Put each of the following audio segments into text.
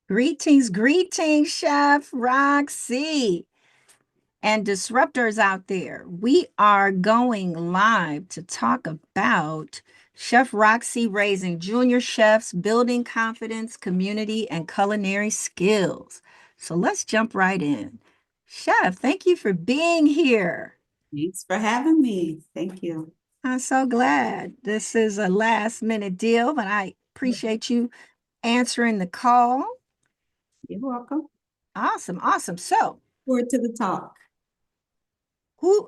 Greetings, greetings, Chef Roxie and disruptors out there. We are going live to talk about Chef Roxie raising junior chefs, building confidence, community, and culinary skills. So let's jump right in. Chef, thank you for being here. Thanks for having me. Thank you. I'm so glad. This is a last minute deal, but I appreciate you answering the call. You're welcome. Awesome, awesome. So, Forward to the talk.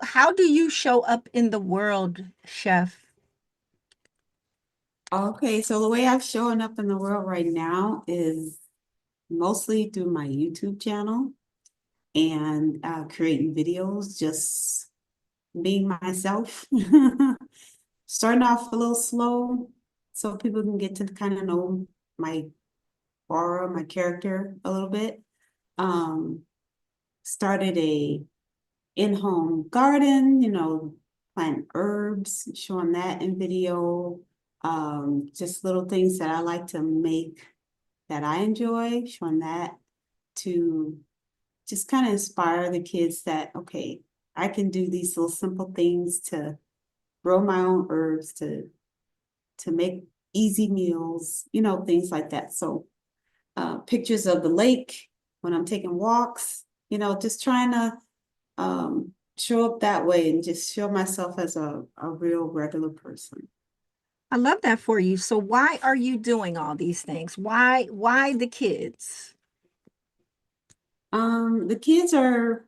how do you show up in the world, chef? Okay, so the way I'm showing up in the world right now is mostly through my YouTube channel and creating videos, just being myself. Starting off a little slow so people can get to kind of know my aura, my character a little bit. Um, Started a in-home garden, plant herbs, showing that in video. Just little things that I like to make that I enjoy, showing that to just kind of inspire the kids that, okay, I can do these little simple things to grow my own herbs, to make easy meals, things like that. So pictures of the lake when I'm taking walks, just trying to show up that way and just show myself as a real regular person. I love that for you. So why are you doing all these things? Why the kids? The kids are,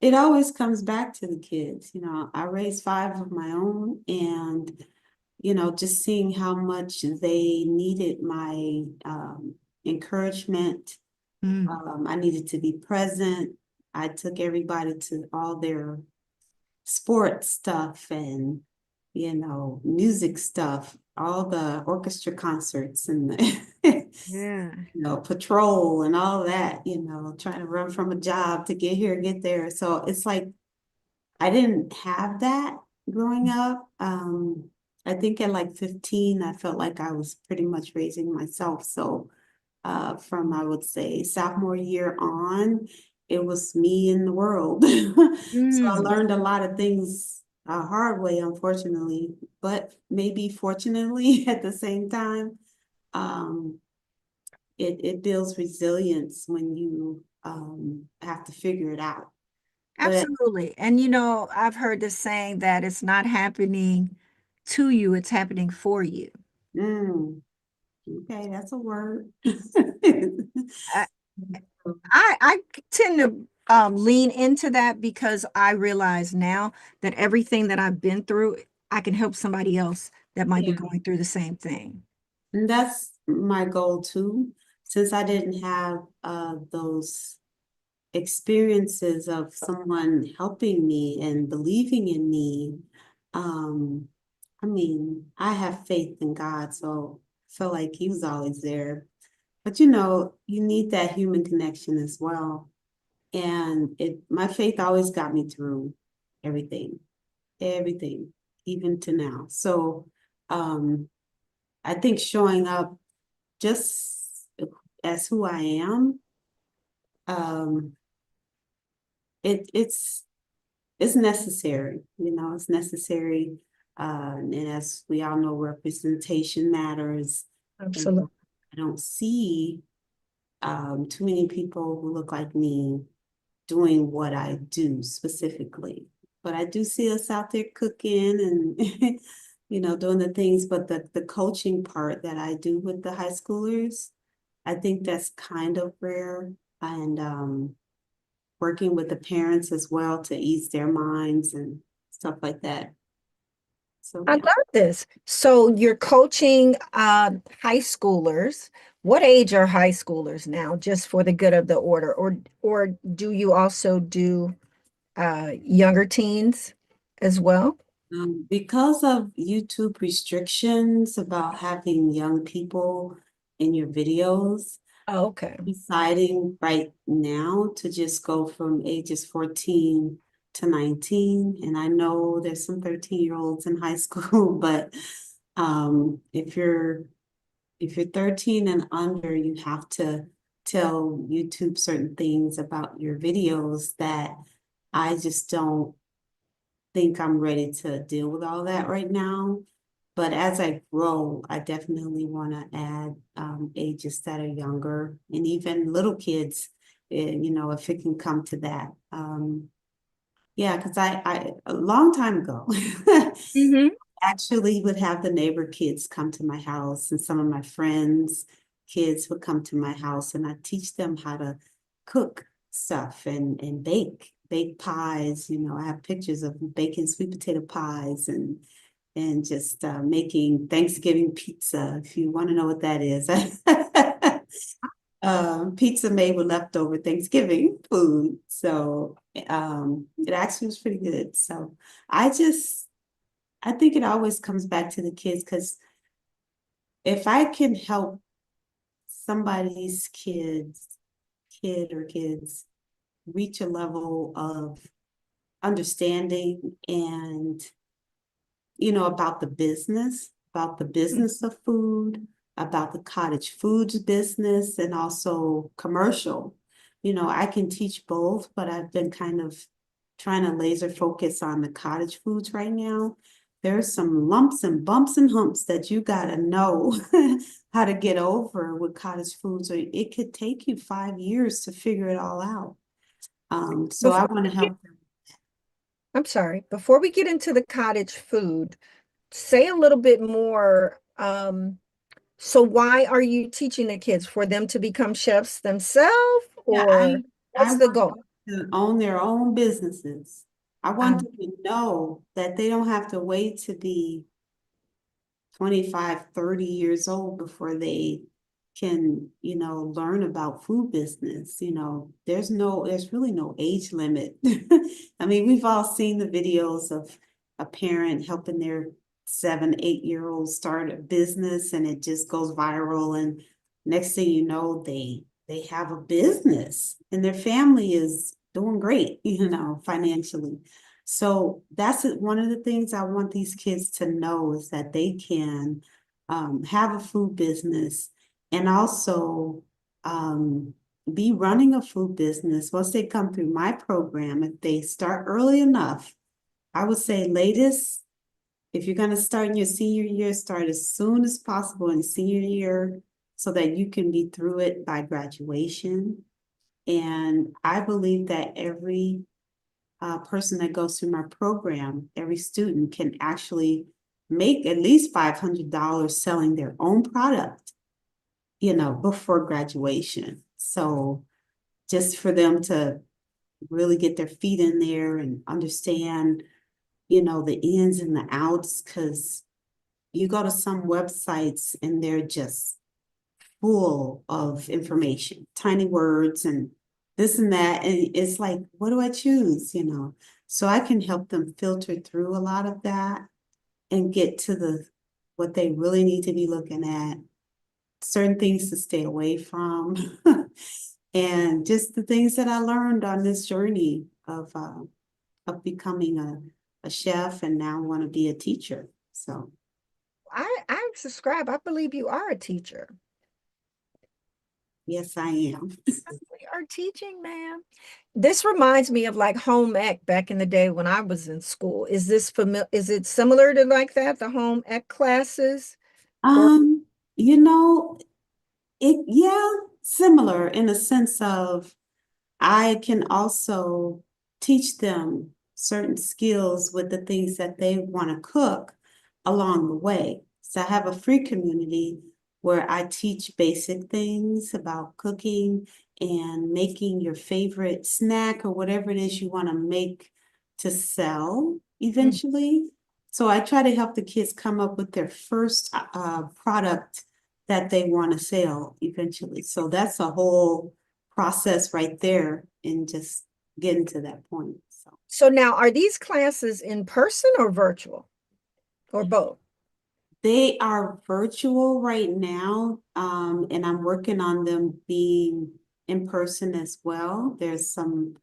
it always comes back to the kids. I raised five of my own, and just seeing how much they needed my encouragement. Mm. I needed to be present. I took everybody to all their sports stuff and music stuff, all the orchestra concerts and the Yeah. patrol and all that, trying to run from a job to get here, get there. So it's like I didn't have that growing up. I think at like 15, I felt like I was pretty much raising myself. So from I would say sophomore year on, it was me in the world. So I Mm. learned a lot of things a hard way, unfortunately, but maybe fortunately at the same time. Um, it builds resilience when you have to figure it out. But Absolutely. And I've heard this saying that it's not happening to you, it's happening for you. mm, okay, that's a word. I I tend to lean into that because I realize now that everything that I've been through, I can help somebody else that might be Yeah, going through the same thing. and that's my goal too. Since I didn't have those experiences of someone helping me and believing in me. Um, I mean, I have faith in God, so I feel like He was always there. But you need that human connection as well. And my faith always got me through everything, everything, even to now. So um, I think showing up just as who I am, um, it's necessary, it's necessary. And as we all know, representation matters. And Absolutely. I don't see too many people who look like me doing what I do specifically. But I do see us out there cooking and, doing the things. But the coaching part that I do with the high schoolers, I think that's kind of rare. And working with the parents as well to ease their minds and stuff like that. So I yeah. love this. So you're coaching high schoolers. What age are high schoolers now, just for the good of the order? Or do you also do younger teens as well? Because of YouTube restrictions about having young people in your videos, Oh, okay. deciding right now to just go from ages 14 to 19. And I know there's some 13-year-olds in high school, but if you're 13 and under, you have to tell YouTube certain things about your videos that I just don't think I'm ready to deal with all that right now. But as I grow, I definitely want to add ages that are younger and even little kids, you know, if it can come to that. Yeah, because I a long time ago, Mm-hmm. actually would have the neighbor kids come to my house and some of my friends' kids would come to my house and I teach them how to cook stuff and bake pies. You know, I have pictures of baking sweet potato pies and just making Thanksgiving pizza, if you want to know what that is. Pizza made with leftover Thanksgiving food. So it actually was pretty good. So I just I think it always comes back to the kids because if I can help somebody's kid or kids reach a level of understanding and about the business of food, about the cottage foods business, and also commercial. You know, I can teach both, but I've been kind of trying to laser focus on the cottage foods right now. There's some lumps and bumps and humps that you gotta know how to get over with cottage foods, or it could take you 5 years to figure it all out. So I Before want to we get, help them. I'm sorry, before we get into the cottage food, say a little bit more. So why are you teaching the kids? For them to become chefs themselves, Yeah, or I what's the want goal? them to own their own businesses. I want Um, them to know that they don't have to wait to be 25, 30 years old before they can, learn about food business. There's really no age limit. I mean, we've all seen the videos of a parent helping their 7, 8 year old start a business and it just goes viral. And next thing you know, they have a business and their family is doing great, financially. So that's one of the things I want these kids to know is that they can have a food business and also um, be running a food business once they come through my program. If they start early enough, I would say latest, if you're going to start in your senior year, start as soon as possible in senior year so that you can be through it by graduation. And I believe that every person that goes through my program, every student can actually make at least $500 selling their own product, before graduation. So just for them to really get their feet in there and understand, the ins and the outs, because you go to some websites and they're just full of information, tiny words and this and that. And it's like, what do I choose? So I can help them filter through a lot of that and get to what they really need to be looking at, certain things to stay away from, and just the things that I learned on this journey of becoming a chef and now want to be a teacher. So I subscribe. I believe you are a teacher. yes, I am. We are teaching, man. This reminds me of like home ec back in the day when I was in school. Is this familiar? Is it similar to like that, the home ec classes? Or Um, you know, yeah, similar in a sense of I can also teach them certain skills with the things that they want to cook along the way. So I have a free community where I teach basic things about cooking and making your favorite snack or whatever it is you want to make to sell Mm. eventually. So I try to help the kids come up with their first product that they want to sell eventually. So that's a whole process right there and just getting to that point. So So now are these classes in person or virtual or both? they are virtual right now, and I'm working on them being in person as well. There's some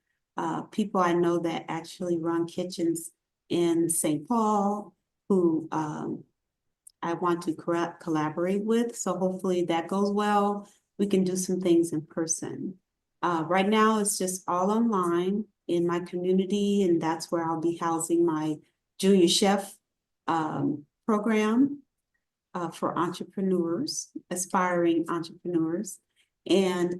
people I know that actually run kitchens in St. Paul who I want to collaborate with. So hopefully that goes well. we can do some things in person. Right now, it's just all online in my community, and that's where I'll be housing my junior chef program for entrepreneurs, aspiring entrepreneurs. And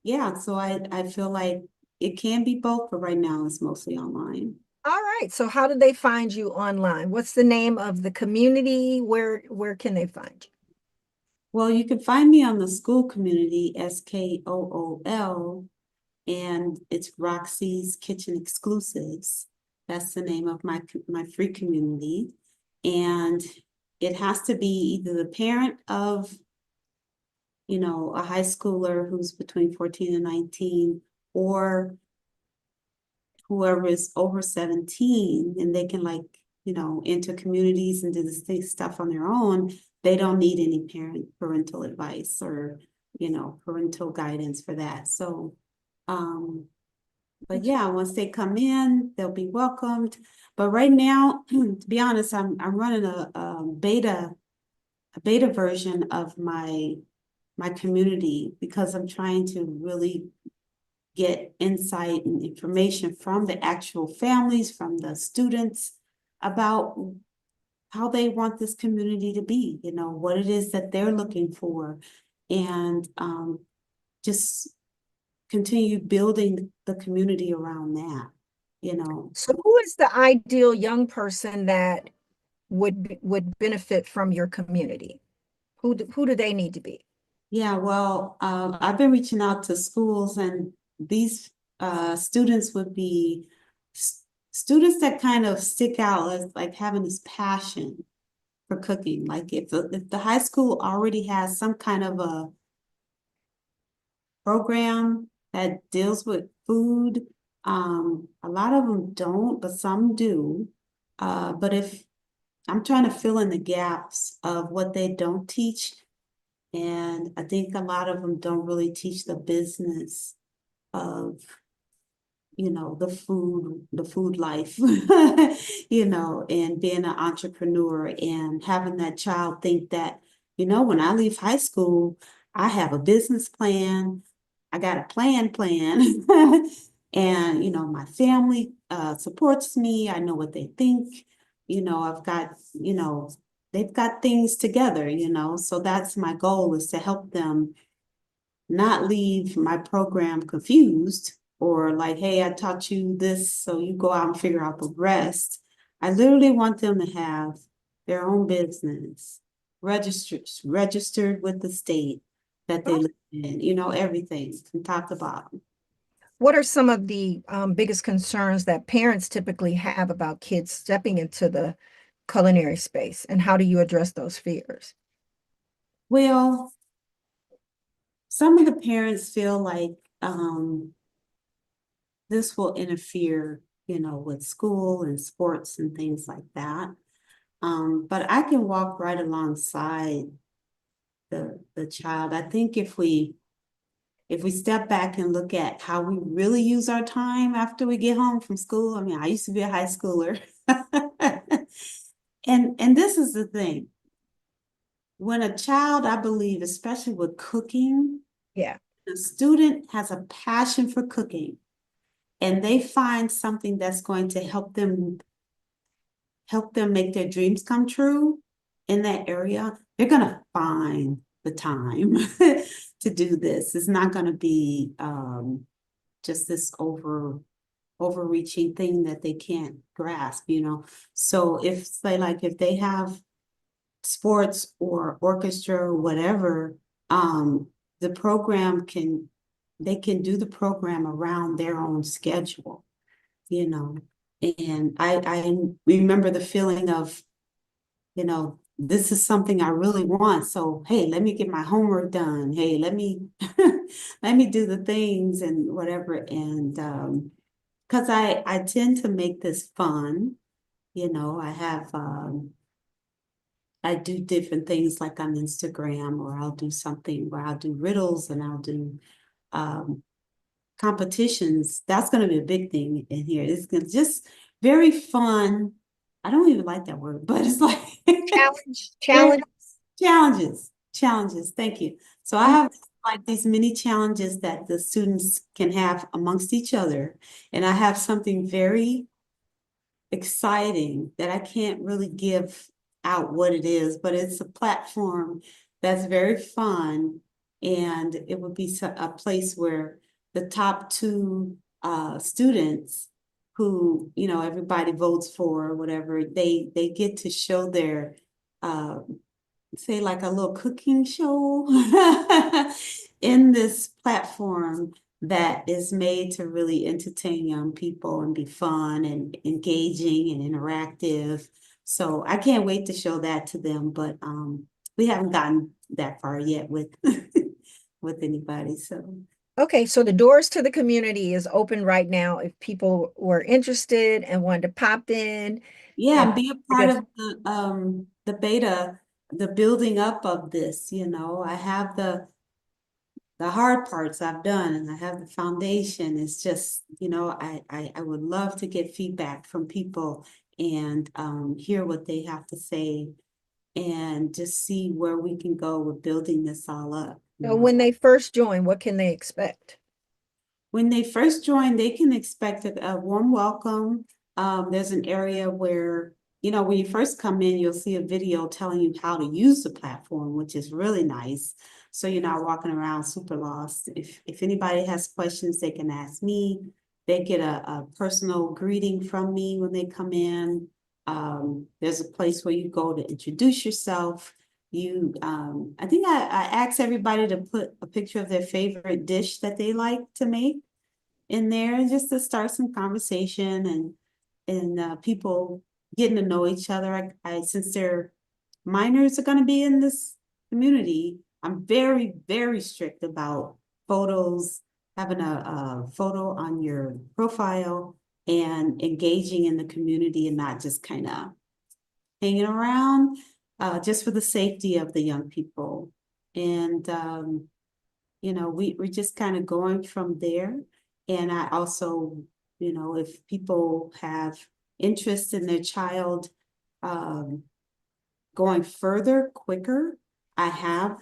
yeah, so I feel like it can be both, but right now it's mostly online. All right. So how do they find you online? What's the name of the community? Where can they find you? Well, you can find me on the school community, SKOOL, and it's Roxie's Kitchen Exclusives. That's the name of my free community. And it has to be either the parent of, a high schooler who's between 14 and 19, or whoever is over 17, and they can enter communities and do this stuff on their own. They don't need any parental advice or, parental guidance for that. So, but yeah, once they come in, they'll be welcomed. But right now, to be honest, I'm running a beta version of my community, because I'm trying to really get insight and information from the actual families, from the students, about how they want this community to be, what it is that they're looking for, and just continue building the community around that. So who is the ideal young person that would benefit from your community? Who do they need to be? Yeah, well, I've been reaching out to schools, and these students would be students that kind of stick out as like having this passion for cooking. Like if the high school already has some kind of a program that deals with food, a lot of them don't, but some do. But if I'm trying to fill in the gaps of what they don't teach, and I think a lot of them don't really teach the business of, the food life, and being an entrepreneur, and having that child think that, when I leave high school, I have a business plan, I got a plan, and, my family supports me, I know what they think, I've got, they've got things together, so that's my goal, is to help them not leave my program confused, or like, hey, I taught you this, so you go out and figure out the rest. I literally want them to have their own business, registered with the state that they live in, everything from top to bottom. What are some of the biggest concerns that parents typically have about kids stepping into the culinary space, and how do you address those fears? Well, some of the parents feel like this will interfere, with school and sports and things like that. But I can walk right alongside the child. I think if we step back and look at how we really use our time after we get home from school. I mean, I used to be a high schooler. And this is the thing. When a child, I believe, especially with cooking, Yeah. the student has a passion for cooking, and they find something that's going to help them make their dreams come true in that area, they're going to find the time to do this. It's not going to be just this overreaching thing that they can't grasp. So if they have sports or orchestra or whatever, the program they can do the program around their own schedule, you know. And I remember the feeling of, this is something I really want. So, hey, let me get my homework done. Hey, let me let me do the things and whatever. And because I tend to make this fun, I do different things like on Instagram, or I'll do something where I'll do riddles, and I'll do um competitions. That's going to be a big thing in here. It's just very fun. I don't even like that word, but it's like Challenge, very challenge. challenges, Challenges, thank you. So I have like these mini challenges that the students can have amongst each other. And I have something very exciting that I can't really give out what it is, but it's a platform that's very fun. And it would be a place where the top two students who, you know, everybody votes for or whatever, they get to show their uh, say like a little cooking show in this platform that is made to really entertain young people and be fun and engaging and interactive. So I can't wait to show that to them, but we haven't gotten that far yet with with anybody. So Okay, so the doors to the community is open right now if people were interested and wanted to pop in yeah, and and be a I part guess of the beta, the building up of this, you know. I have the hard parts I've done and I have the foundation. It's just, you know, I would love to get feedback from people and hear what they have to say and just see where we can go with building this all up, you so know. when they first join, what can they expect? When they first join, they can expect a warm welcome. There's an area where, you know, when you first come in, you'll see a video telling you how to use the platform, which is really nice. So you're not walking around super lost. If anybody has questions, they can ask me. They get a personal greeting from me when they come in. There's a place where you go to introduce yourself. I think I asked everybody to put a picture of their favorite dish that they like to make in there just to start some conversation and people getting to know each other. I since their minors are going to be in this community, I'm very, very strict about photos, having a photo on your profile and engaging in the community and not just kind of hanging around, just for the safety of the young people. And you know, we're just kind of going from there. And I also, you know, if people have interest in their child um, going further, quicker, I have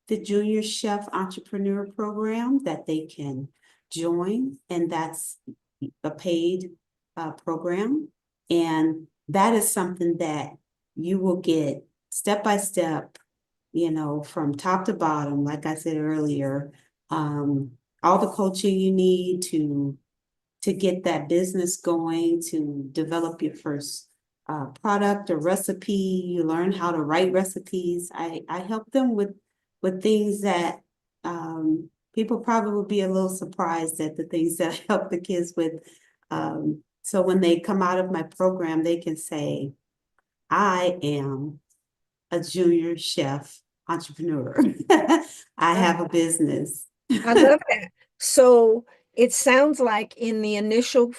the Junior Chef Entrepreneur Program that they can join, and that's a paid program. And that is something that you will get step by step, you know, from top to bottom, like I said earlier, all the coaching you need to get that business going, to develop your first product or recipe. You learn how to write recipes. I help them with things that people probably would be a little surprised at the things that I help the kids with. So when they come out of my program, they can say, I am a junior chef entrepreneur. I Uh, have a business. I love that. So it sounds like in the initial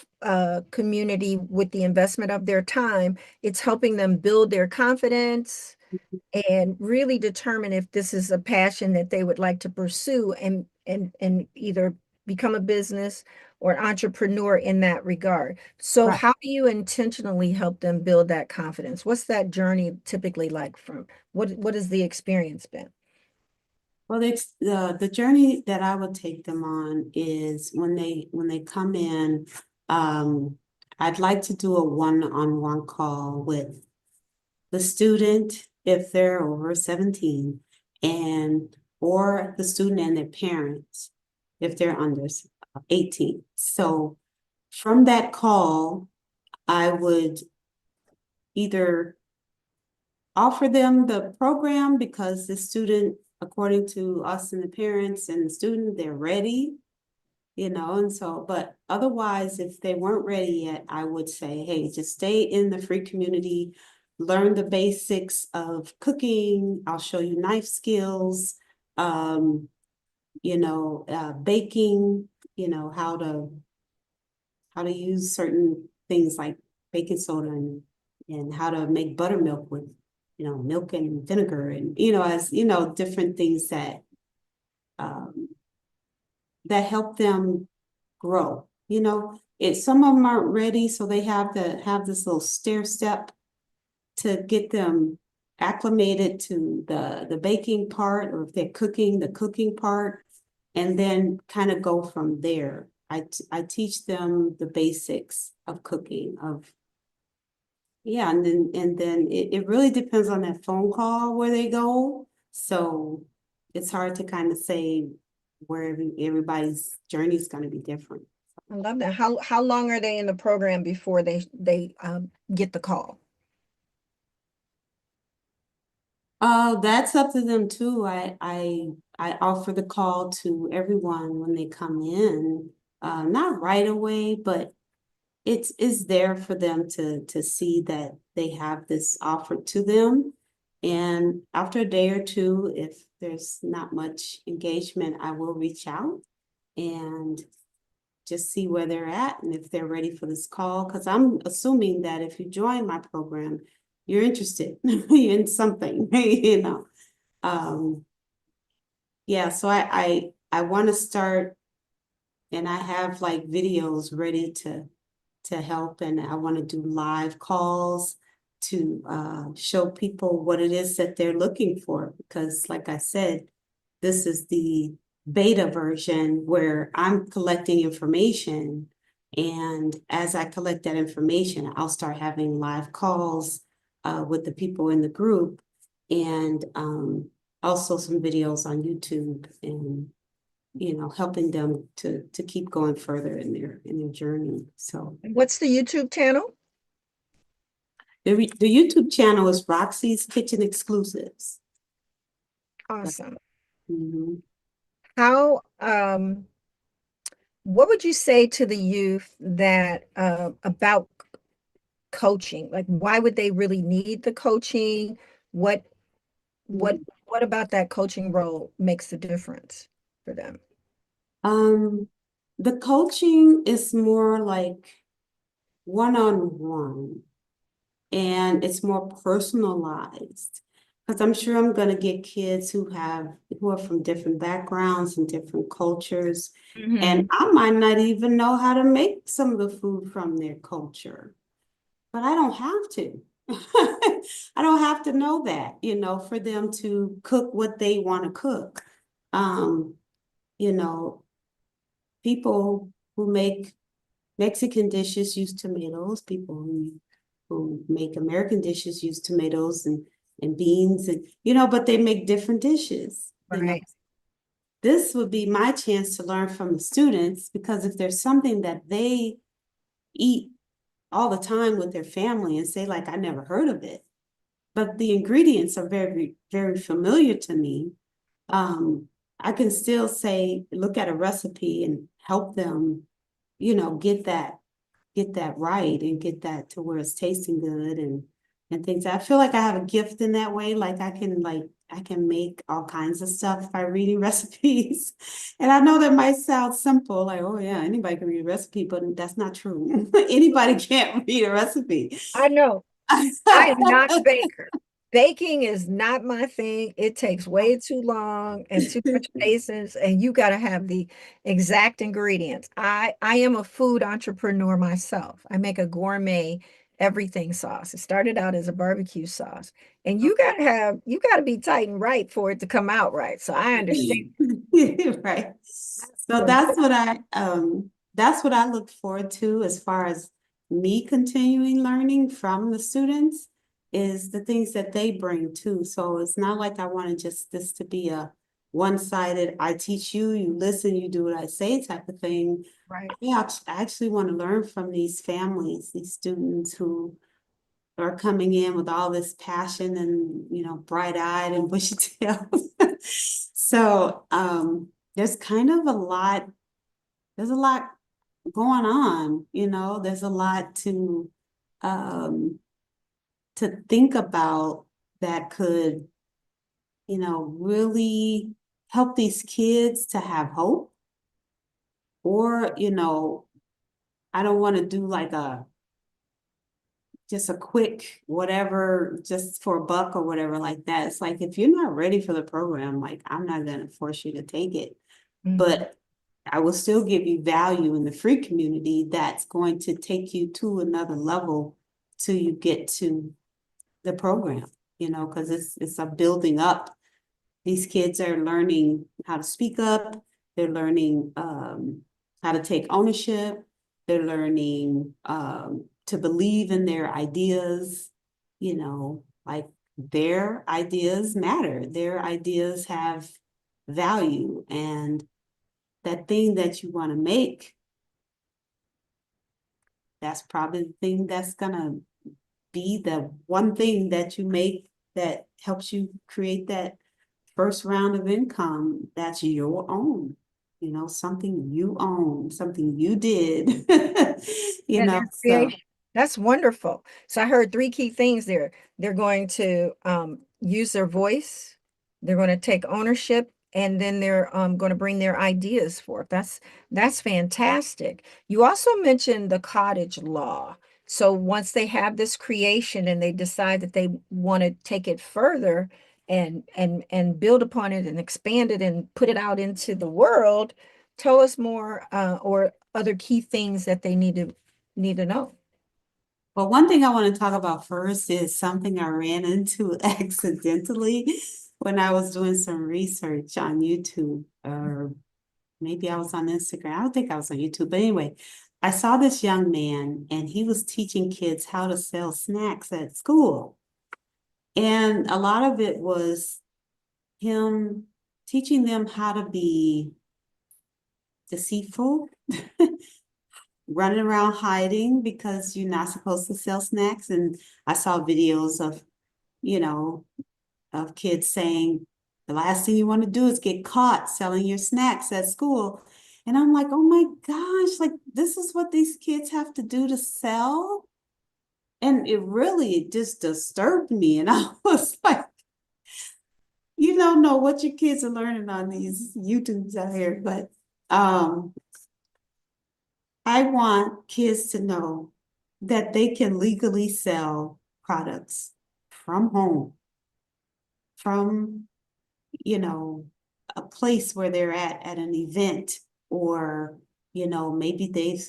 community with the investment of their time, it's helping them build their confidence and really determine if this is a passion that they would like to pursue and either become a business or an entrepreneur in that regard. So Right. how do you intentionally help them build that confidence? What's that journey typically like from what has the experience been? Well, the journey that I would take them on is when they come in, um, I'd like to do a one-on-one call with the student if they're over 17 and or the student and their parents if they're under 18. So from that call, I would either offer them the program because the student, according to us and the parents and the student, they're ready, you know, and so, but otherwise, if they weren't ready yet, I would say, hey, just stay in the free community, learn the basics of cooking. I'll show you knife skills, um, you know, baking, you know, how to use certain things like baking soda and how to make buttermilk with, you know, milk and vinegar and, you know, as, you know, different things um, that help them grow. You know, some of them aren't ready, so they have to have this little stair step to get them acclimated to the baking part, or if they're cooking, the cooking part, and then kind of go from there. I teach them the basics of cooking, yeah, and then it really depends on that phone call where they go. So it's hard to kind of say where everybody's journey is going to be different. I love that. How long are they in the program before they get the call? That's up to them too. I offer the call to everyone when they come in, not right away, but it's there for them to see that they have this offered to them. And after a day or two, if there's not much engagement, I will reach out and just see where they're at and if they're ready for this call. Because I'm assuming that if you join my program, you're interested in something, you know. Yeah, so I want to start, and I have like videos ready to help, and I want to do live calls to show people what it is that they're looking for. Because like I said, this is the beta version where I'm collecting information. And as I collect that information, I'll start having live calls with the people in the group, and also some videos on YouTube, and helping them to keep going further in their journey. So What's the YouTube channel? the YouTube channel is Roxie's Kitchen Exclusives. Awesome. Mhm. How what would you say to the youth that about coaching? Like, why would they really need the coaching? What what Mhm. what about that coaching role makes the difference for them? Um, the coaching is more like one-on-one, and it's more personalized. Because I'm sure I'm gonna get kids who are from different backgrounds and different cultures, Hmm. and I might not even know how to make some of the food from their culture. But I don't have to. I don't have to know that, for them to cook what they want to cook. Um, you know, People who make Mexican dishes use tomatoes. People who make American dishes use tomatoes and beans, and but they make different dishes. Right. This would be my chance to learn from the students, because if there's something that they eat all the time with their family and say, like, I never heard of it, but the ingredients are very, very familiar to me. I can still say, look at a recipe and help them, get that right, and get that to where it's tasting good, and things. I feel like I have a gift in that way. Like I can make all kinds of stuff by reading recipes. And I know that might sound simple, like, oh yeah, anybody can read a recipe, but that's not true. Anybody can't read a recipe. I know. I am not a baker. Baking is not my thing. It takes way too long and too much patience, and you got to have the exact ingredients. I am a food entrepreneur myself. I make a gourmet everything sauce. It started out as a barbecue sauce, and you got to be tight and right for it to come out right. So I understand. Right. So So that's what I look forward to, as far as me continuing learning from the students, is the things that they bring too. So it's not like I want to just this to be a one-sided, I teach you, you listen, you do what I say type of thing. right. I actually want to learn from these families, these students who are coming in with all this passion and, bright-eyed and bushy-tailed. So there's kind of there's a lot going on, there's a lot um to think about that could, really help these kids to have hope. Or, I don't want to do like just a quick whatever, just for a buck or whatever like that. It's like, if you're not ready for the program, like, I'm not going to force you to take it. Mhm. But I will still give you value in the free community that's going to take you to another level till you get to the program, because it's a building up. These kids are learning how to speak up. They're learning how to take ownership. They're learning to believe in their ideas, like their ideas matter. Their ideas have value. And that thing that you want to make, that's probably the thing that's going to be the one thing that you make that helps you create that first round of income that's your own, something you own, something you did, Yeah, their so. creation. That's wonderful. So I heard three key things there. They're going to use their voice, they're going to take ownership, and then they're going to bring their ideas forth. That's fantastic. You also mentioned the cottage law. So once they have this creation and they decide that they want to take it further and build upon it and expand it and put it out into the world, tell us more or other key things that they need to know. Well, one thing I want to talk about first is something I ran into accidentally when I was doing some research on YouTube, or maybe I was on Instagram. I don't think I was on YouTube, but anyway, I saw this young man and he was teaching kids how to sell snacks at school. And a lot of it was him teaching them how to be deceitful, running around hiding because you're not supposed to sell snacks. And I saw videos of, you know, of kids saying the last thing you want to do is get caught selling your snacks at school. And I'm like, oh my gosh, like this is what these kids have to do to sell. And it just disturbed me. And I was like, you don't know what your kids are learning on these YouTubes out here, but I want kids to know that they can legally sell products from home, from, a place where they're at an event, or, maybe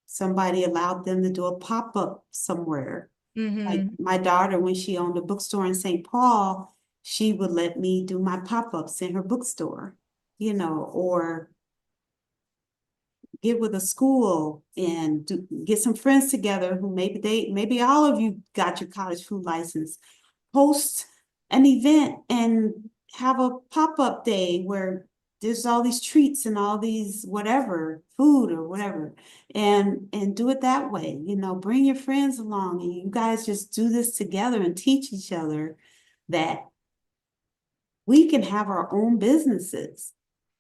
somebody allowed them to do a pop-up somewhere. Like Mm-hmm. my daughter, when she owned a bookstore in St. Paul, she would let me do my pop-ups in her bookstore, or get with a school and get some friends together who maybe all of you got your college food license, host an event and have a pop-up day where there's all these treats and all these whatever food or whatever, and do it that way. Bring your friends along and you guys just do this together and teach each other that we can have our own businesses.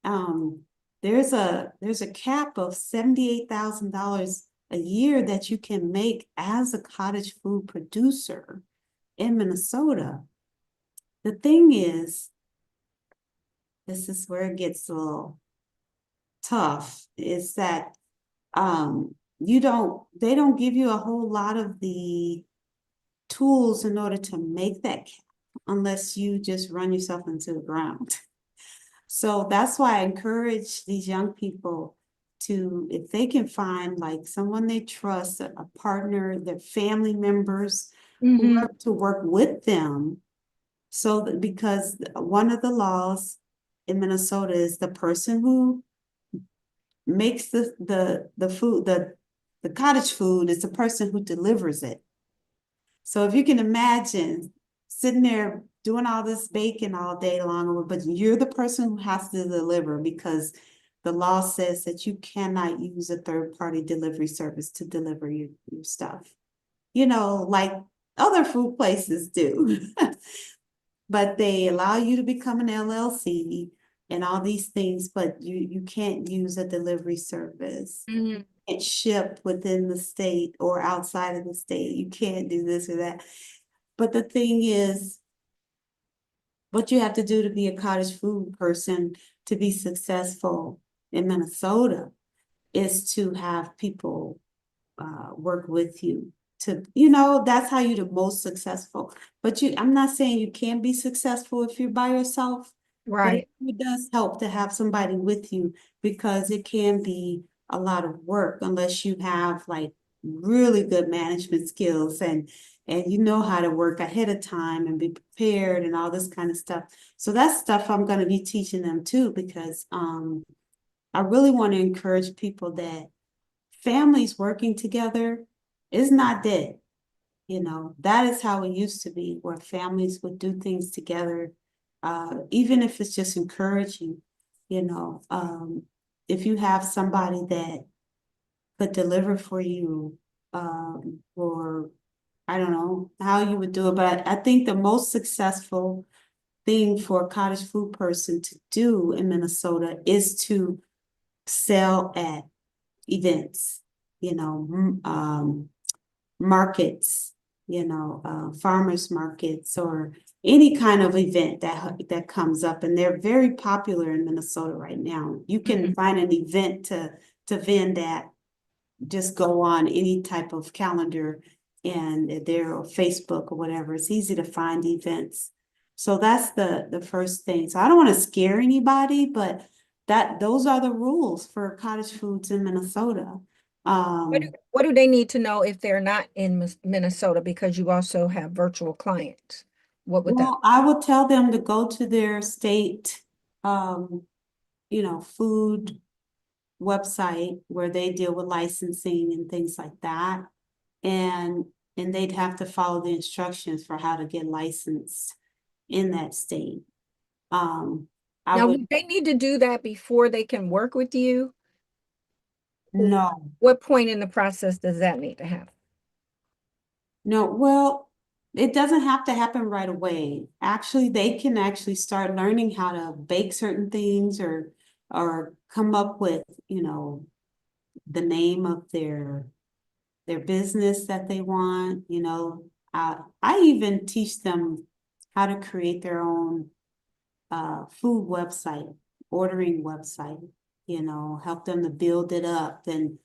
um, there's a cap of $78,000 a year that you can make as a cottage food producer in Minnesota. The thing is, this is where it gets a little tough, is that they don't give you a whole lot of the tools in order to make that cap unless you just run yourself into the ground. So that's why I encourage these young people to, if they can find like someone they trust, a partner, their family members, Mm-hmm. whoever, to work with them. So that, because one of the laws in Minnesota is the person who makes the food, the cottage food, is the person who delivers it. So if you can imagine sitting there doing all this baking all day long, but you're the person who has to deliver, because the law says that you cannot use a third-party delivery service to deliver your stuff, like other food places do. But they allow you to become an LLC and all these things, but you can't use a delivery service. Mm-hmm. Can't ship within the state or outside of the state. You can't do this or that. But the thing is, what you have to do to be a cottage food person to be successful in Minnesota is to have people work with you. That's how you're the most successful. But I'm not saying you can't be successful if you're by yourself, but Right. it does help to have somebody with you, because it can be a lot of work unless you have like really good management skills and you know how to work ahead of time and be prepared and all this kind of stuff. So that's stuff I'm going to be teaching them too, because I really want to encourage people that families working together is not dead. You know, that is how it used to be, where families would do things together, even if it's just encouraging, you know. If you have somebody that could deliver for you, or I don't know how you would do it, but I think the most successful thing for a cottage food person to do in Minnesota is to sell at events, you know, markets, you know, farmers markets or any kind of event that comes up, and they're very popular in Minnesota right now. You can Mhm. find an event to vend at, just go on any type of calendar and there or Facebook or whatever. It's easy to find events. So that's the first thing. So I don't want to scare anybody, but those are the rules for cottage foods in Minnesota. What do they need to know if they're not in Minnesota? Because you also have virtual clients. What would that? Well, I will tell them to go to their state, um, you know, food website where they deal with licensing and things like that. And they'd have to follow the instructions for how to get licensed in that state. Um, I Now, would would they need to do that before they can work with you? Or no, what point in the process does that need to happen? no, well, it doesn't have to happen right away. Actually, they can actually start learning how to bake certain things or come up with, you know, the name of their business that they want, you know. I even teach them how to create their own food website, ordering website, you know, help them to build it up. And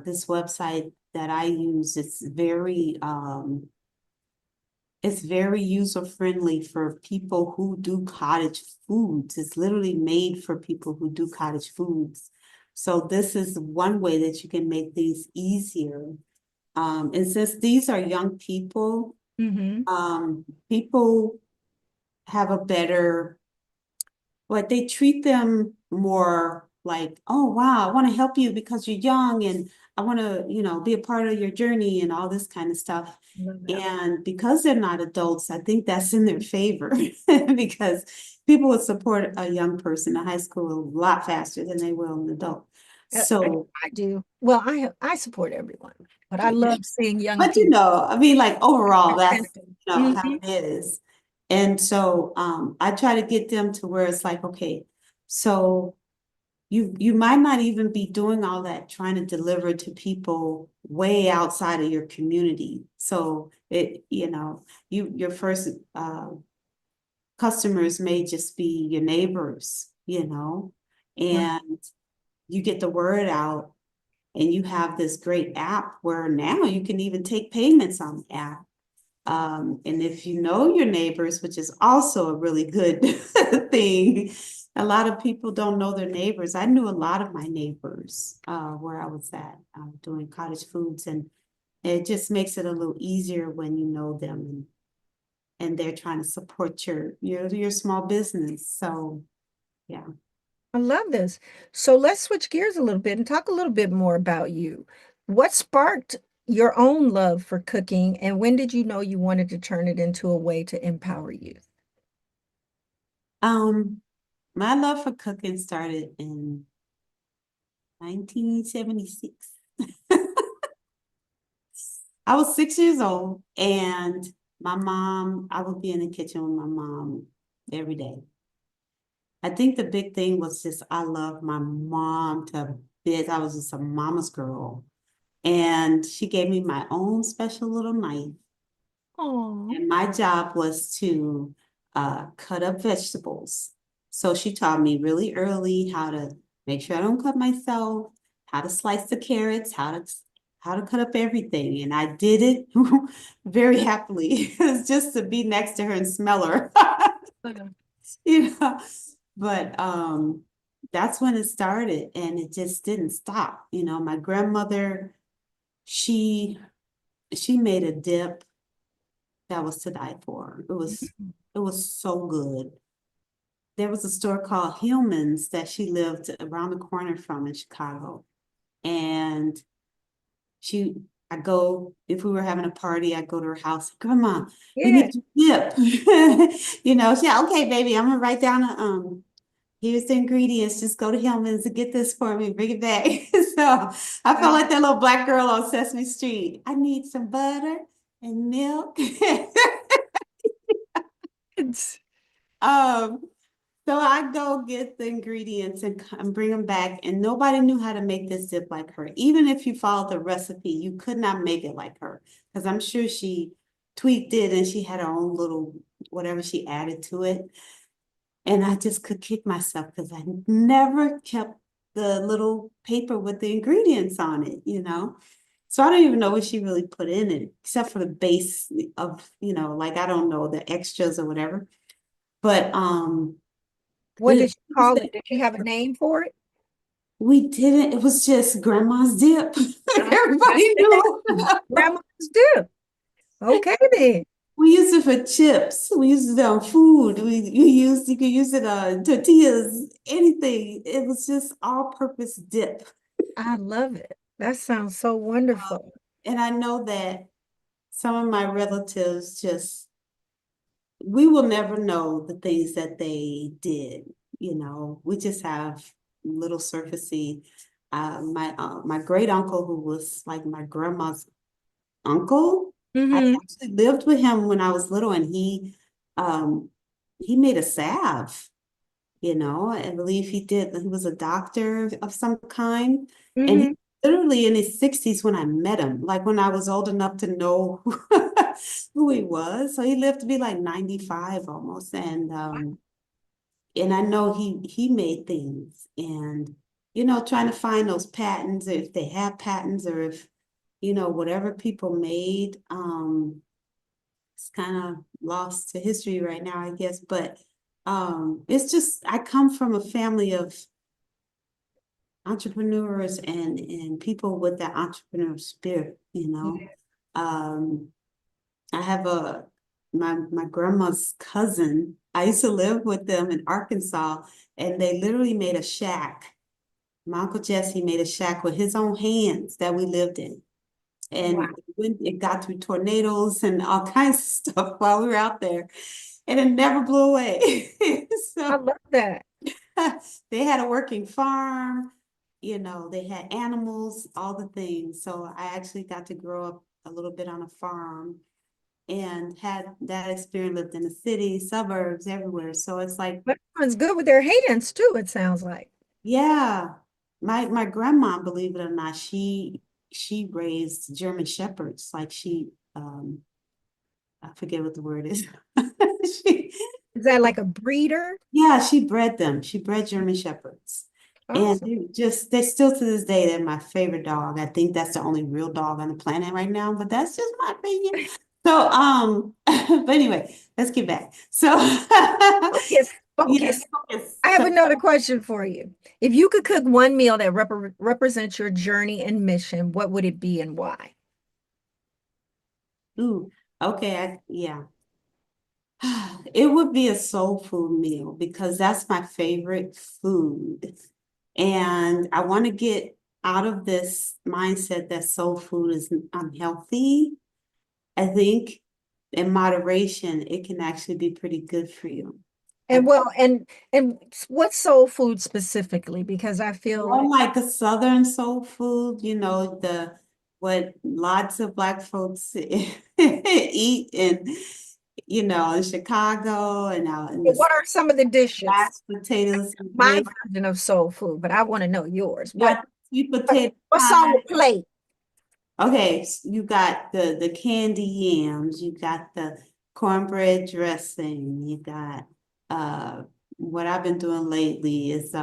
this website that I use, it's very user friendly for people who do cottage foods. It's literally made for people who do cottage foods. So this is one way that you can make things easier. And since these are young people, Mm-hmm. people have a better, like they treat them more like, oh wow, I want to help you because you're young and I want to, you know, be a part of your journey and all this kind of stuff. Love that. And because they're not adults, I think that's in their favor because people would support a young person in high school a lot faster than they will an adult. So I do. Well, I support everyone, but I love seeing young but you people. know, I mean, like overall, that's you know how Mhm. it is. And so I try to get them to where it's like, okay, so you might not even be doing all that trying to deliver to people way outside of your community. So it, you know, your first customers may just be your neighbors, you know, Right. and you get the word out and you have this great app where now you can even take payments on the app. And if you know your neighbors, which is also a really good thing, a lot of people don't know their neighbors. I knew a lot of my neighbors where I was at doing cottage foods, and it just makes it a little easier when you know them and they're trying to support your small business. So yeah. I love this. So let's switch gears a little bit and talk a little bit more about you. What sparked your own love for cooking, and when did you know you wanted to turn it into a way to empower youth? Um, my love for cooking started in 1976. I was 6 years old, and I would be in the kitchen with my mom every day. I think the big thing was just I loved my mom to bits. I was just a mama's girl. And she gave me my own special little knife. Oh, And my job was to cut up vegetables. So she taught me really early how to make sure I don't cut myself, how to slice the carrots, how to cut up everything. And I did it very happily. It was just to be next to her and smell her. You know, but that's when it started and it just didn't stop. You know, my grandmother she she made a dip that was to die for. It was so good. There was a store called Humans that she lived around the corner from in Chicago. And she I go, if we were having a party, I'd go to her house. Grandma, we Yeah. need to dip. She, okay, baby, I'm gonna write down here's the ingredients. Just go to Hillman's and get this for me, bring it back. So I felt like that little black girl on Sesame Street. I need some butter and milk. It's, um, so I go get the ingredients and bring them back, and nobody knew how to make this dip like her. Even if you followed the recipe, you could not make it like her, because I'm sure she tweaked it and she had her own little whatever she added to it. And I just could kick myself because I never kept the little paper with the ingredients on it. So I don't even know what she really put in it, except for the base of, like I don't know, the extras or whatever. But what did it she call it? Did she have a name for it? we didn't, it was just grandma's dip. Everybody knew. Grandma's dip. Okay then. We used it for chips. We used it on food. You could use it on tortillas, anything. It was just all-purpose dip. I love it. That sounds so wonderful. And I know that some of my relatives just, we will never know the things that they did. We just have little surfacey. My great uncle, who was like my grandma's uncle, I Hmm. actually lived with him when I was little, and he made a salve. I believe he did. He was a doctor of some kind, and he Hmm. literally in his 60s when I met him, like when I was old enough to know who he was. So he lived to be like 95 almost, and I know he made things, and trying to find those patents, if they have patents, or if whatever people made, it's kind of lost to history right now, I guess. But it's just, I come from a family of entrepreneurs and people with that entrepreneur spirit. Yeah. Um, I have my grandma's cousin. I used to live with them in Arkansas, and they literally made a shack. My Uncle Jesse made a shack with his own hands that we lived in. Wow. And when it got through tornadoes and all kinds of stuff while we were out there, and it never blew away. I So love that. they had a working farm, they had animals, all the things. So I actually got to grow up a little bit on a farm and had that experience, lived in the city, suburbs, everywhere. So it's like, But everyone's good with their hands too, it sounds like. yeah. My grandma, believe it or not, she raised German shepherds. Like I forget what the word is. She, Is that like a breeder? yeah, she bred them. She bred German shepherds. And Awesome. they still to this day, they're my favorite dog. I think that's the only real dog on the planet right now, but that's just my opinion. So, but anyway, let's get back. So, Focus, yes, focus. focus. I have another question for you. If you could cook one meal that represents your journey and mission, what would it be and why? Ooh, okay, yeah. It would be a soul food meal because that's my favorite food. And I want to get out of this mindset that soul food is unhealthy. I think in moderation, it can actually be pretty good for you. I And well, and what's soul food specifically? Because I feel more like, like a Southern soul food, the what lots of Black folks eat in Chicago and out in the what are some of the dishes? mashed potatoes and My gravy. version of soul food, but I want to know yours. What, Got sweet what potato what's on pie. the plate? Okay, you got the candy yams, you got the cornbread dressing, you got uh what I've been doing lately is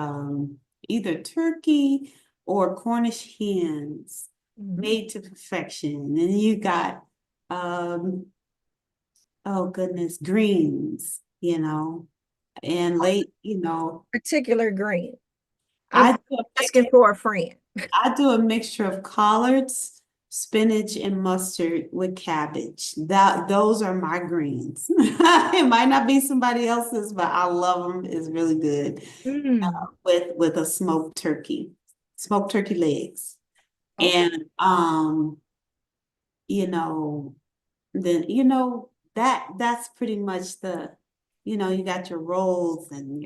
either turkey or Cornish hens Mhm. made to perfection. And then you got um oh goodness, greens, and Particular green. I'm I do a asking mixture for a friend. I do a mixture of collards, spinach and mustard with cabbage. Those are my greens. It might not be somebody else's, but I love them. It's really good. Mm. With a smoked turkey legs. Okay. And you know, then that's pretty much you got your rolls and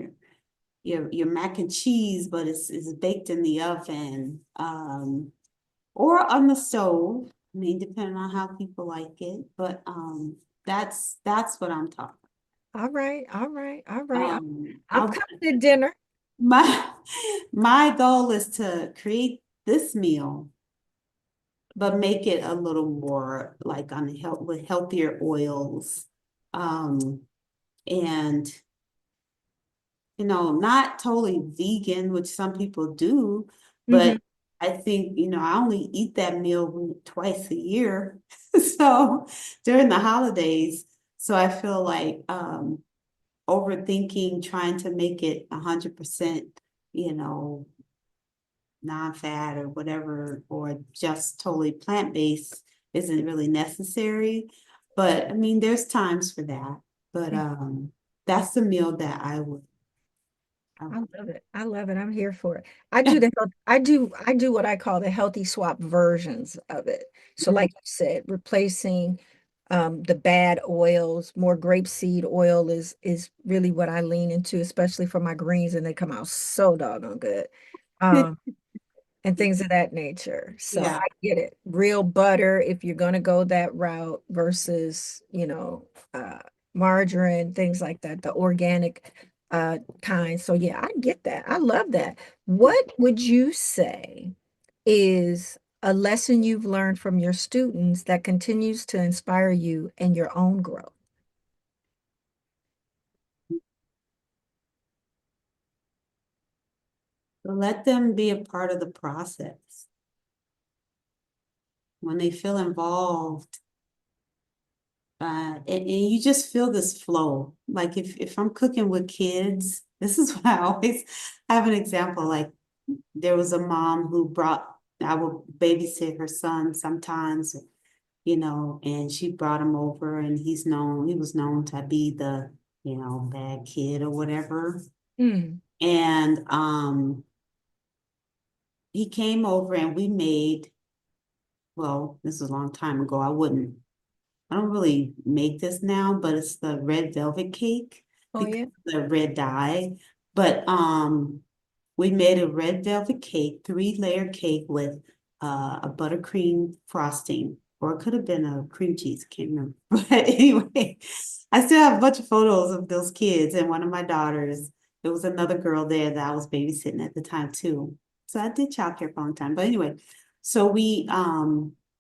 your mac and cheese, but it's baked in the oven. Or on the stove. I mean, depending on how people like it. But that's what I'm talking. All right. All right. All right. I'm I coming to dinner. my my goal is to create this meal, but make it a little more like on health with healthier oils. Um, and not totally vegan, which some people do, Hmm. but I think, I only eat that meal twice a year. So during the holidays, so I feel like overthinking, trying to make it 100%, you know, non-fat or whatever, or just totally plant-based isn't really necessary. But I mean, there's times for that. But that's the meal that I I love it. I love it. I'm here for it. I do what I call the healthy swap versions of it. So would. like you said, replacing the bad oils, more grapeseed oil is really what I lean into, especially for my greens, and they come out so doggone good. Um, and things of that nature. So I Yeah. get it. Real butter, if you're going to go that route versus, margarine, things like that, the organic kind. So yeah, I get that. I love that. What would you say is a lesson you've learned from your students that continues to inspire you in your own growth? So let them be a part of the process. When they feel involved, and you just feel this flow. Like if I'm cooking with kids, this is what I always have an example. Like there was a mom who I would babysit her son sometimes, and she brought him over, and he was known to be the, bad kid or whatever. Mm. And he came over and we made, well, this is a long time ago. I don't really make this now, but it's the red velvet cake Oh because yeah. of the red dye. But we made a red velvet cake, three-layer cake with a buttercream frosting, or it could have been a cream cheese, can't remember. But anyway, I still have a bunch of photos of those kids and one of my daughters. There was another girl there that I was babysitting at the time too. So I did childcare for a long time. But anyway, so we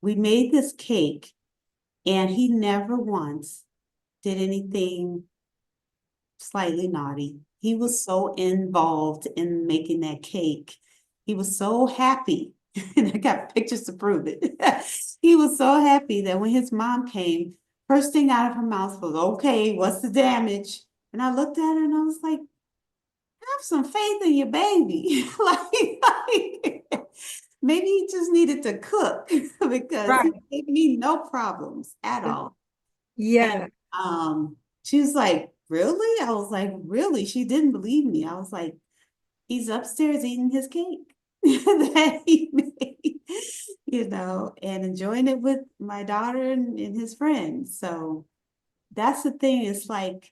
made this cake and he never once did anything slightly naughty. He was so involved in making that cake. He was so happy. And I got pictures to prove it. He was so happy that when his mom came, first thing out of her mouth was, okay, what's the damage? And I looked at her and I was like, have some faith in your baby. like maybe he just needed to cook because he Right. gave me no problems at all. And Yeah. she was like, really? I was like, really? She didn't believe me. I was like, he's upstairs eating his cake that he made, and enjoying it with my daughter and his friends. So that's the thing. It's like,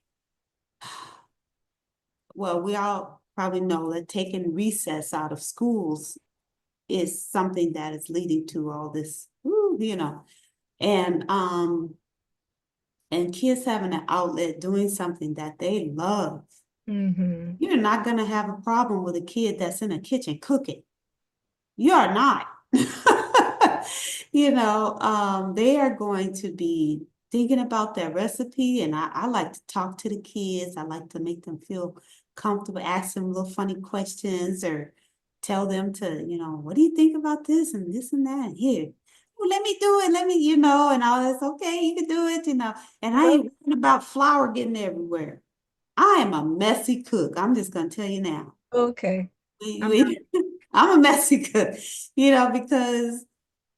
well, we all probably know that taking recess out of schools is something that is leading to all this, and kids having an outlet doing something that they love. Hmm. You're not going to have a problem with a kid that's in a kitchen cooking. You're not. They are going to be thinking about that recipe. And I like to talk to the kids. I like to make them feel comfortable, ask them little funny questions or tell them to, what do you think about this and this and that? Here, well, let me do it. Let me, and all that's okay. You can do it, And I ain't worrying about flour getting everywhere. I am a messy cook. I'm just gonna tell you now. Okay. We, I'm we, I'm a messy cook, because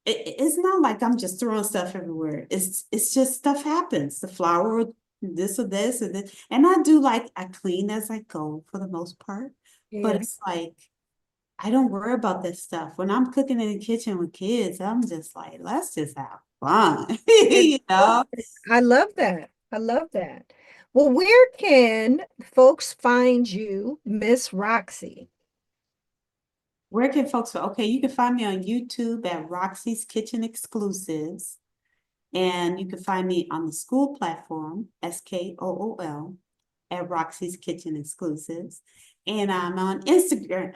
it's not like I'm just throwing stuff everywhere. It's just stuff happens. The flour, this or this or this. And I do like I clean as I go for the most part. But Yeah. it's like I don't worry about this stuff. When I'm cooking in the kitchen with kids, I'm just like, let's just have fun. It's You know? perfect. I love that. I love that. Well, where can folks find you, Miss Roxie? Where can folks, okay, you can find me on YouTube at Roxie's Kitchen Exclusives. And you can find me on the school platform, SKOOL, at Roxie's Kitchen Exclusives. And I'm on Instagram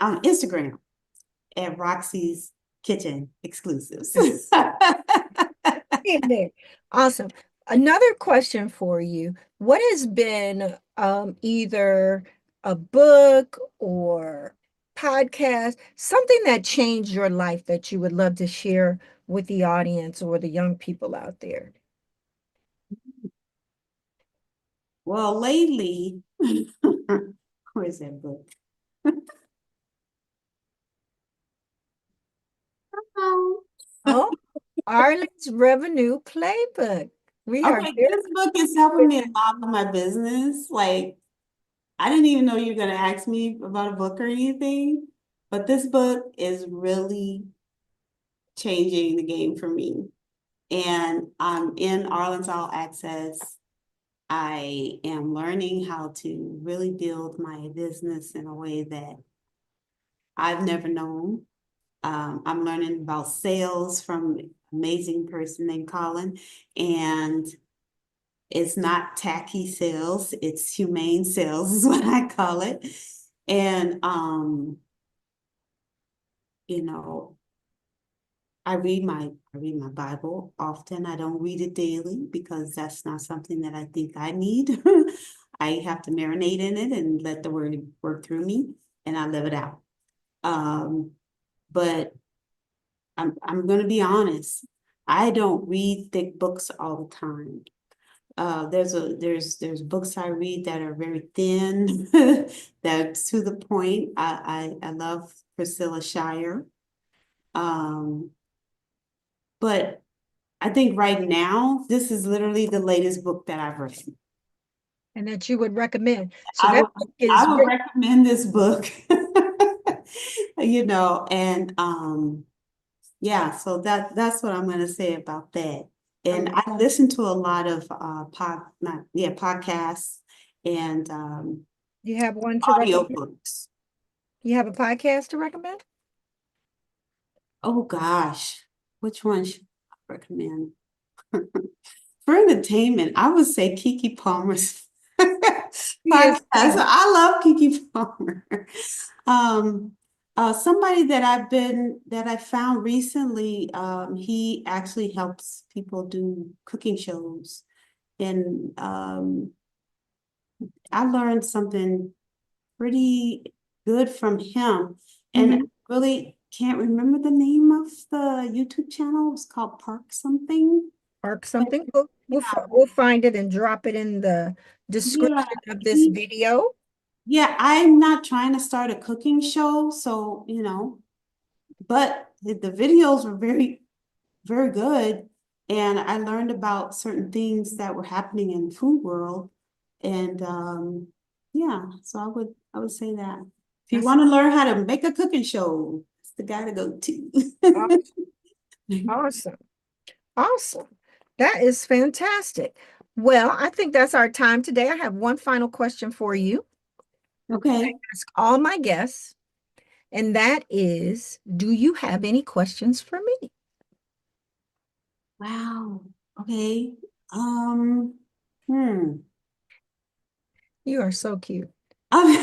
at Roxie's Kitchen Exclusives. In there. Awesome. Another question for you. What has been either a book or podcast, something that changed your life that you would love to share with the audience or the young people out there? Well, lately, where's that book? Oh. Oh, Arlen's Revenue Playbook. We are Okay, very this book is helping me a lot with my business. Like, I didn't even know you were going to ask me about a book or anything, but this book is really changing the game for me. And I'm in Arlen's All Access. I am learning how to really build my business in a way that I've never known. I'm learning about sales from an amazing person named Colin, and it's not tacky sales, it's humane sales is what I call it. And you know, I read my Bible often. I don't read it daily because that's not something that I think I need. I have to marinate in it and let the word work through me, and I live it out. Um, but I'm gonna be honest. I don't read thick books all the time. There's books I read that are very thin, that's to the point. I love Priscilla Shire. Um, but I think right now, this is literally the latest book that I've read. and that you would recommend. So I that would book I is would written. recommend this book. And yeah, so that's what I'm gonna say about that. And I listen to a lot of podcasts and You have one to audio recommend? books. You have a podcast to recommend? Oh gosh, which one should I recommend? For entertainment, I would say Kiki Palmer's Yes. podcast. I love Kiki Palmer. Um, somebody that I found recently, he actually helps people do cooking shows. And I learned something pretty good from him. And I Mhm. really can't remember the name of the YouTube channel. It's called Park something. Or But something. yeah, We'll find it and drop it in the yeah, description of this he, video. yeah, I'm not trying to start a cooking show, so but the videos were very, very good. And I learned about certain things that were happening in the food world. And yeah, so I would say that. If you That's want to learn how to make a cooking show, it's the guy to go to. aw- awesome. Awesome. That is fantastic. Well, I think that's our time today. I have one final question for you. Okay. Ask all my guests, and that is, do you have any questions for me? Wow. Okay. Um, hmm. You are so cute. I'm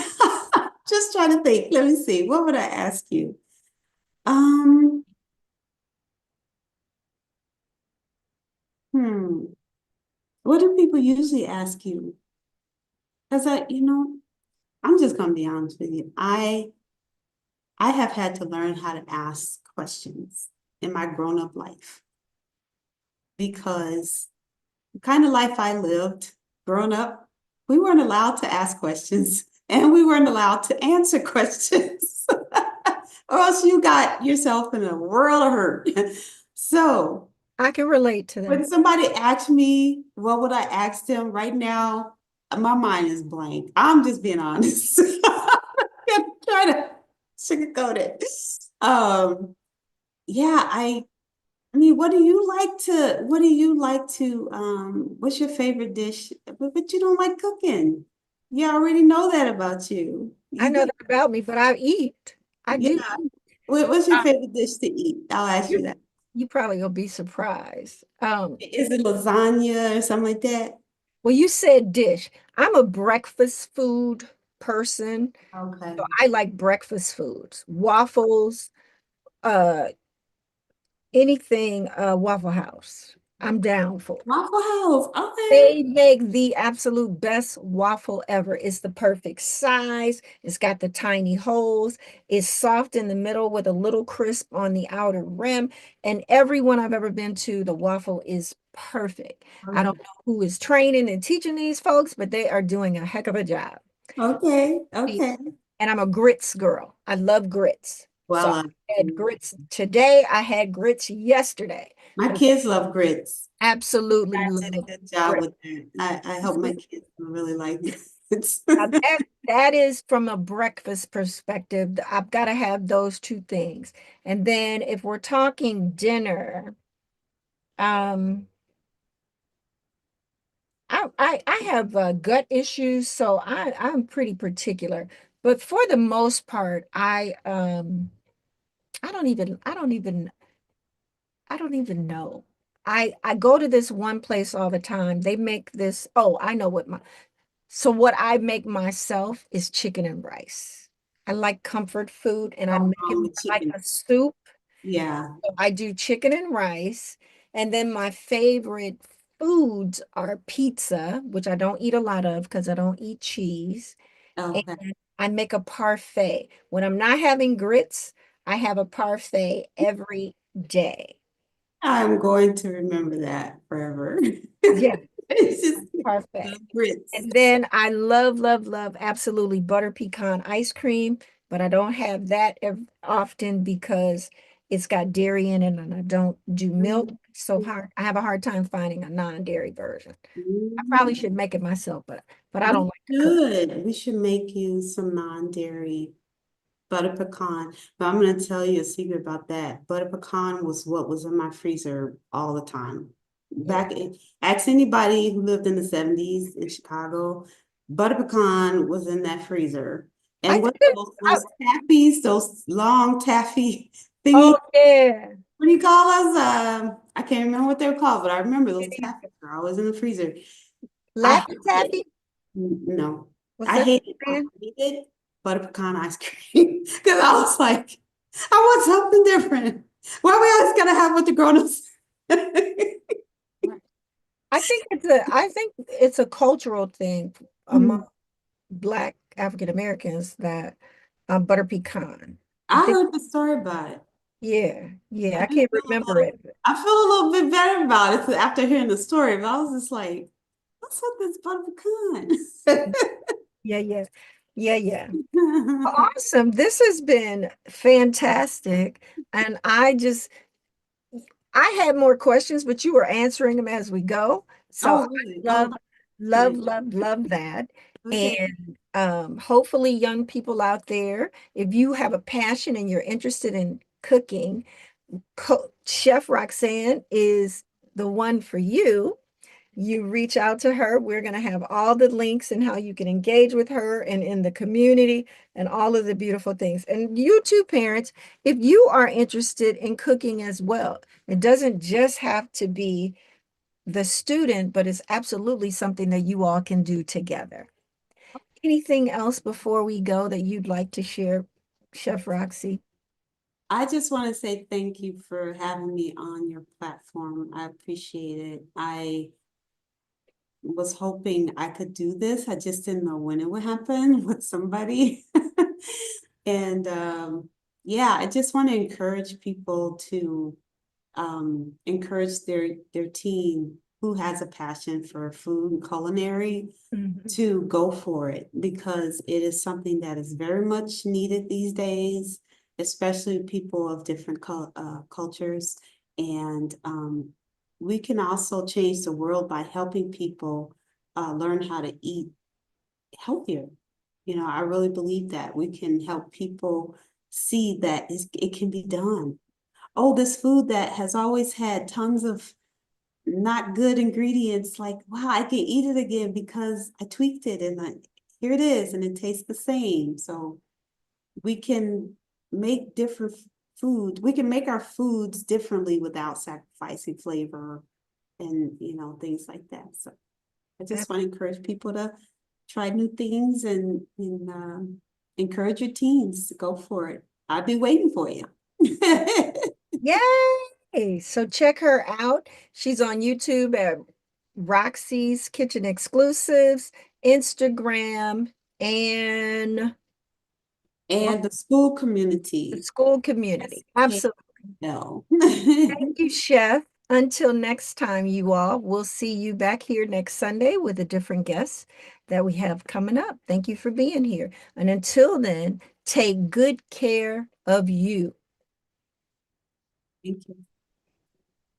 just trying to think. Let me see. What would I ask you? Um, hmm. What do people usually ask you? Because I'm just gonna be honest with you. I have had to learn how to ask questions in my grown-up life because the kind of life I lived growing up, we weren't allowed to ask questions and we weren't allowed to answer questions. Or else you got yourself in a world of hurt. So I can relate to when that. somebody asks me, what would I ask them right now? My mind is blank. I'm just being honest. I'm trying to sugarcoat it. Um, yeah, I mean, what's your favorite dish? But you don't like cooking. You already know that about you. I You know get, that about me, but I eat. I do. yeah. What's your favorite dish to eat? I'll ask you You, that. you probably will be surprised. Is it lasagna or something like that? Well, you said dish. I'm a breakfast food person. Okay. So I like breakfast foods, waffles, uh, anything Waffle House. I'm down for. Waffle House. Okay. They make the absolute best waffle ever. It's the perfect size. It's got the tiny holes. It's soft in the middle with a little crisp on the outer rim. And everyone I've ever been to, the waffle is perfect. I don't Okay. know who is training and teaching these folks, but they are doing a heck of a job. Okay. And Okay. I'm a grits girl. I love grits. So Well, I had grits today. I had grits yesterday. my But kids love grits. absolutely I did a love good job grits. with that. I hope my kids really like grits. Now that is from a breakfast perspective. I've got to have those two things. And then if we're talking dinner, um, I have gut issues, so I'm pretty particular. But for the most part, I don't even know. I go to this one place all the time. They make this, oh, I know what my so what I make myself is chicken and rice. I like comfort food and I Go make it wrong more with like chicken. a soup. Yeah. So I do chicken and rice. And then my favorite foods are pizza, which I don't eat a lot of because I don't eat cheese. And Okay. I make a parfait. When I'm not having grits, I have a parfait every day. I'm going to remember that forever. Yeah, It's just parfait. the grits. And then I love, love, love absolutely butter pecan ice cream, but I don't have that often because it's got dairy in it and I don't do milk. So hard, I have a hard time finding a non-dairy version. I Mhm. probably should make it myself, but I We don't like to cook. should. We should make you some non-dairy butter pecan. But I'm going to tell you a secret about that. Butter pecan was what was in my freezer all the time. Yeah. Ask anybody who lived in the 70s in Chicago, butter pecan was in that freezer. I And think what it, I, those taffies, those long taffy thingy, oh yeah. what do you call those? I can't remember what they're called, but I remember those taffies are always in the freezer. I Laffy hate it. Taffy? No, Was I that hate it. the I brand? hated butter pecan ice cream because I was like, I want something different. Why we always gotta have what the grown-ups? Right. I think it's a cultural thing among Hmm. Black African Americans that butter pecan. I I think, heard the story about it. yeah, yeah, I I just can't feel a remember little, it. I feel a little bit better about it after hearing the story, but I was just like, what's up with this butter Yeah, yeah, yeah, yeah. pecan? Awesome. This has been fantastic. And I had more questions, but you were answering them as we go. So I Oh, really? Oh, love, love, good. love, love that. Okay. And hopefully, young people out there, if you have a passion and you're interested in cooking, Chef Roxanne is the one for you. You reach out to her. We're going to have all the links and how you can engage with her and in the community and all of the beautiful things. And you too, parents, if you are interested in cooking as well, it doesn't just have to be the student, but it's absolutely something that you all can do together. Anything else before we go that you'd like to share, Chef Roxy? I just want to say thank you for having me on your platform. I appreciate it. I was hoping I could do this. I just didn't know when it would happen with somebody. And yeah, I just want to encourage people to encourage their teen who has a passion for food and culinary Mhm. to go for it because it is something that is very much needed these days, especially people of different cultures. And we can also change the world by helping people learn how to eat healthier. I really believe that we can help people see that it can be done. Oh, this food that has always had tons of not good ingredients, like, wow, I can eat it again because I tweaked it and here it is and it tastes the same. So we can make different food. We can make our foods differently without sacrificing flavor and, things like that. So I just want to encourage people to try new things and encourage your teens to go for it. I'll be waiting for you. Yay! So check her out. She's on YouTube at Roxie's Kitchen Exclusives, Instagram, and And the school the community. school community. Absolutely. SKL. Thank you, Chef. Until next time, you all, we'll see you back here next Sunday with a different guest that we have coming up. Thank you for being here. And until then, take good care of you. Thank you.